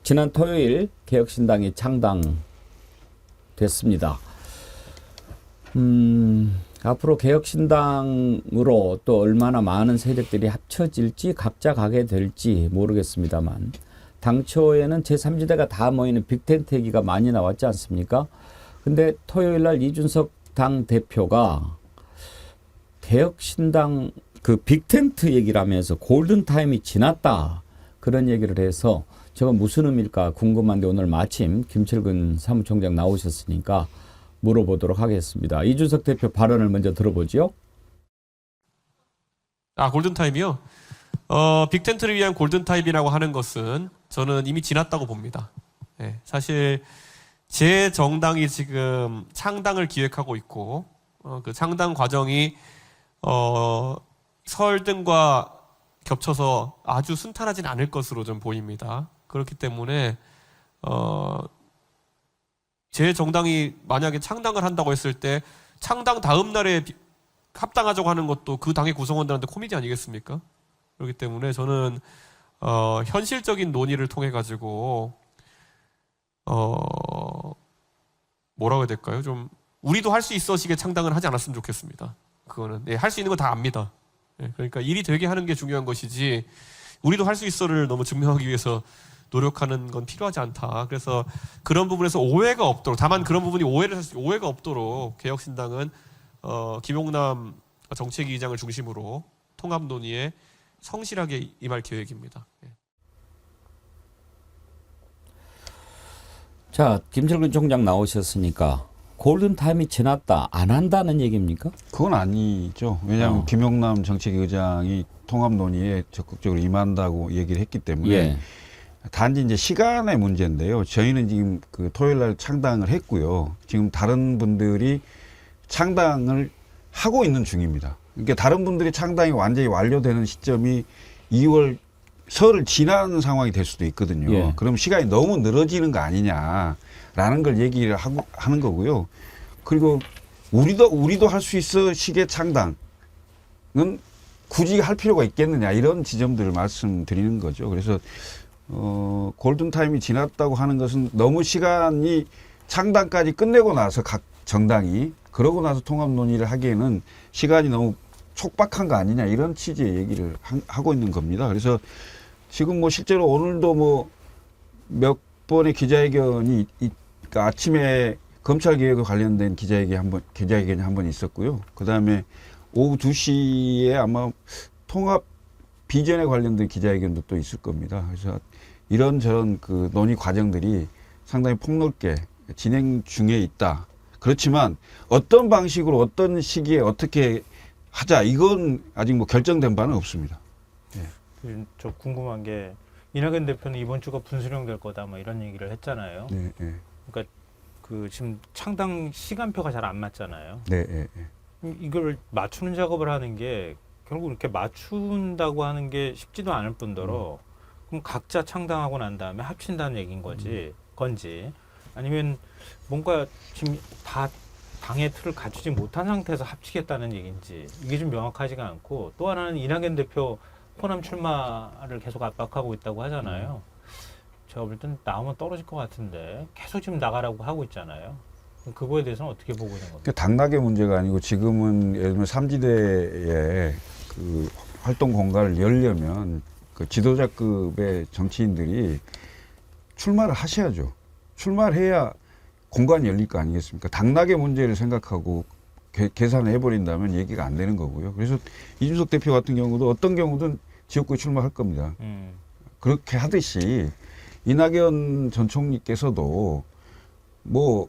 지난 토요일 개혁신당이 창당됐습니다. 앞으로 개혁신당으로 또 얼마나 많은 세력들이 합쳐질지 각자 가게 될지 모르겠습니다만 당초에는 제3지대가 다 모이는 빅텐트 얘기가 많이 나왔지 않습니까? 근데 토요일 날 이준석 당 대표가 개혁신당 그 빅텐트 얘기를 하면서 골든타임이 지났다. 그런 얘기를 해서 저건 무슨 의미일까 궁금한데 오늘 마침 김철근 사무총장 나오셨으니까 물어보도록 하겠습니다. 이준석 대표 발언을 먼저 들어보죠. 골든타임이요? 빅텐트를 위한 골든타임이라고 하는 것은 저는 이미 지났다고 봅니다. 네, 사실 제 정당이 지금 창당을 기획하고 있고 그 창당 과정이 설등과 겹쳐서 아주 순탄하진 않을 것으로 좀 보입니다. 그렇기 때문에 제 정당이 만약에 창당을 한다고 했을 때 창당 다음 날에 합당하자고 하는 것도 그 당의 구성원들한테 코미디 아니겠습니까? 그렇기 때문에 저는 현실적인 논의를 통해 가지고 뭐라고 해야 될까요? 좀 우리도 할 수 있어식의 창당을 하지 않았으면 좋겠습니다. 그거는 할 수 있는 거 다 압니다. 그러니까 일이 되게 하는 게 중요한 것이지 우리도 할 수 있어를 너무 증명하기 위해서 노력하는 건 필요하지 않다. 그래서 그런 부분에서 오해가 없도록, 다만 그런 부분이 오해가 없도록 개혁신당은 김용남 정책위 의장을 중심으로 통합 논의에 성실하게 임할 계획입니다. 자, 김철근 총장 나오셨으니까 골든타임이 지났다. 안 한다는 얘기입니까? 그건 아니죠. 왜냐하면 김용남 정책위 의장이 통합 논의에 적극적으로 임한다고 얘기를 했기 때문에 예. 단지 이제 시간의 문제인데요. 저희는 지금 그 토요일 날 창당을 했고요. 지금 다른 분들이 창당을 하고 있는 중입니다. 그러니까 다른 분들이 창당이 완전히 완료되는 시점이 2월 설을 지나는 상황이 될 수도 있거든요. 예. 그럼 시간이 너무 늘어지는 거 아니냐라는 걸 얘기를 하는 거고요. 그리고 우리도 할 수 있어 시계 창당은 굳이 할 필요가 있겠느냐 이런 지점들을 말씀드리는 거죠. 그래서 골든타임이 지났다고 하는 것은 너무 시간이 창당까지 끝내고 나서 각 정당이 그러고 나서 통합 논의를 하기에는 시간이 너무 촉박한 거 아니냐 이런 취지의 얘기를 하고 있는 겁니다. 그래서 지금 뭐 실제로 오늘도 뭐 몇 번의 기자회견이 그러니까 아침에 검찰 개혁에 관련된 기자회견이 한 번 있었고요. 그다음에 오후 2시에 아마 통합 비전에 관련된 기자회견도 또 있을 겁니다. 그래서 이런저런 그 논의 과정들이 상당히 폭넓게 진행 중에 있다. 그렇지만 어떤 방식으로 어떤 시기에 어떻게 하자 이건 아직 뭐 결정된 바는 없습니다. 네. 저 궁금한 게 이낙연 대표는 이번 주가 분수령 될 거다 뭐 이런 얘기를 했잖아요. 네, 네. 그러니까 그 지금 창당 시간표가 잘 안 맞잖아요. 네, 네, 네. 이걸 맞추는 작업을 하는 게 결국 이렇게 맞춘다고 하는 게 쉽지도 않을 뿐더러 그럼 각자 창당하고 난 다음에 합친다는 얘기인 건지 아니면 뭔가 지금 다 당의 틀을 갖추지 못한 상태에서 합치겠다는 얘기인지 이게 좀 명확하지가 않고 또 하나는 이낙연 대표 호남 출마를 계속 압박하고 있다고 하잖아요. 제가 볼 땐 나오면 떨어질 것 같은데 계속 지금 나가라고 하고 있잖아요. 그거에 대해서는 어떻게 보고 있는 겁니까? 당락의 문제가 아니고 지금은 예를 들면 3지대의 그 활동 공간을 열려면 그 지도자급의 정치인들이 출마를 하셔야죠. 출마를 해야 공간이 열릴 거 아니겠습니까? 당락의 문제를 생각하고 계산을 해버린다면 얘기가 안 되는 거고요. 그래서 이준석 대표 같은 경우도 어떤 경우든 지역구에 출마할 겁니다. 그렇게 하듯이 이낙연 전 총리께서도 뭐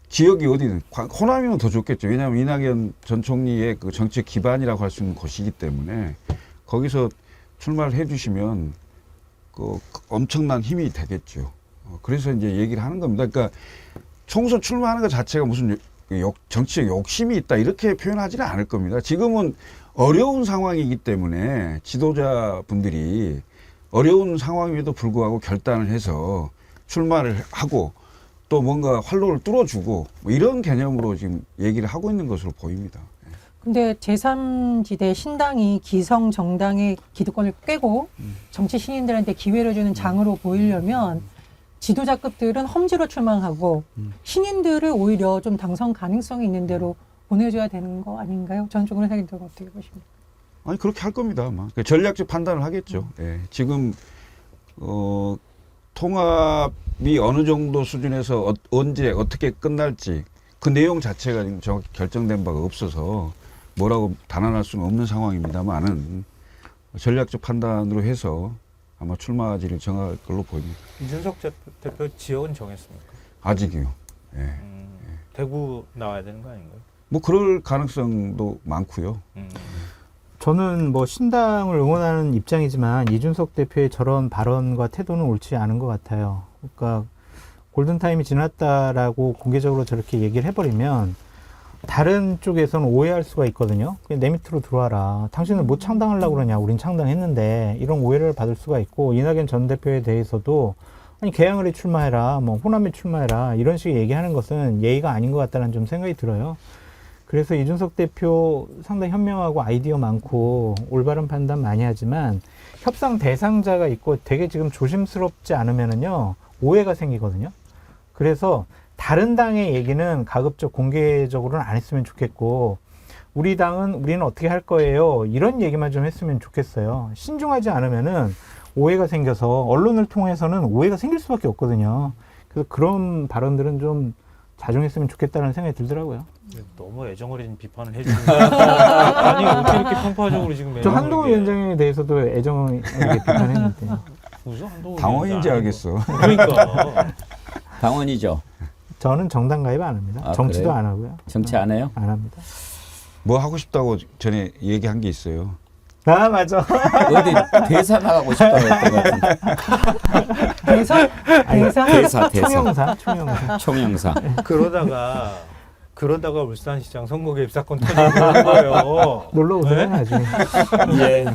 지역이 어디든 호남이면 더 좋겠죠. 왜냐하면 이낙연 전 총리의 그 정책 기반이라고 할 수 있는 곳이기 때문에 거기서 출마를 해주시면 그 엄청난 힘이 되겠죠. 그래서 이제 얘기를 하는 겁니다. 그러니까 총선 출마하는 것 자체가 무슨 정치적 욕심이 있다 이렇게 표현하지는 않을 겁니다. 지금은 어려운 상황이기 때문에 지도자분들이 어려운 상황임에도 불구하고 결단을 해서 출마를 하고 또 뭔가 활로를 뚫어주고 뭐 이런 개념으로 지금 얘기를 하고 있는 것으로 보입니다. 근데 제3지대 신당이 기성 정당의 기득권을 꿰고 정치 신인들한테 기회를 주는 장으로 보이려면 지도자급들은 험지로 출마하고 신인들을 오히려 좀 당선 가능성이 있는 대로 보내줘야 되는 거 아닌가요? 전적으로 생각이 들고 어떻게 보십니까? 아니 그렇게 할 겁니다. 아마 전략적 판단을 하겠죠. 예. 지금 통합이 어느 정도 수준에서 언제 어떻게 끝날지 그 내용 자체가 지금 정확히 결정된 바가 없어서 뭐라고 단언할 수는 없는 상황입니다만은 전략적 판단으로 해서 아마 출마지를 정할 걸로 보입니다. 이준석 대표 지역은 정했습니까? 아직이요. 예. 대구 나와야 되는 거 아닌가요? 뭐 그럴 가능성도 많고요. 저는 뭐 신당을 응원하는 입장이지만 이준석 대표의 저런 발언과 태도는 옳지 않은 것 같아요. 그러니까 골든타임이 지났다라고 공개적으로 저렇게 얘기를 해버리면 다른 쪽에서는 오해할 수가 있거든요. 그냥 내 밑으로 들어와라. 당신은 뭐 창당하려고 그러냐. 우린 창당했는데 이런 오해를 받을 수가 있고 이낙연 전 대표에 대해서도 아니 개항을에 출마해라. 뭐 호남에 출마해라. 이런 식의 얘기하는 것은 예의가 아닌 것 같다는 좀 생각이 들어요. 그래서 이준석 대표 상당히 현명하고 아이디어 많고 올바른 판단 많이 하지만 협상 대상자가 있고 되게 지금 조심스럽지 않으면은요 오해가 생기거든요. 그래서 다른 당의 얘기는 가급적 공개적으로는 안 했으면 좋겠고 우리 당은 우리는 어떻게 할 거예요 이런 얘기만 좀 했으면 좋겠어요. 신중하지 않으면은 오해가 생겨서 언론을 통해서는 오해가 생길 수밖에 없거든요. 그래서 그런 발언들은 좀 자중했으면 좋겠다는 생각이 들더라고요. 너무 애정어린 비판을 해주는 아니 어떻게 이렇게 편파적으로 지금 저 한동훈 위원장에 대해서도 애정하게 비판했는데 무슨 한동훈 당원인지 위원장 알겠어. 그러니까 당원이죠. 저는 정당 가입 안 합니다. 아, 정치도 그래요? 안 하고요. 정치 안 해요? 안 합니다. 뭐 하고 싶다고 전에 얘기한 게 있어요. 아 맞아. 어디 대사 나가고 싶다고 했던 것 같은데. 대사? 대사. 총영사. 총영사. 그러다가 울산시장 선거 개입 사건 터지는 거예요. 놀러 오세요 네? 나중에. 예.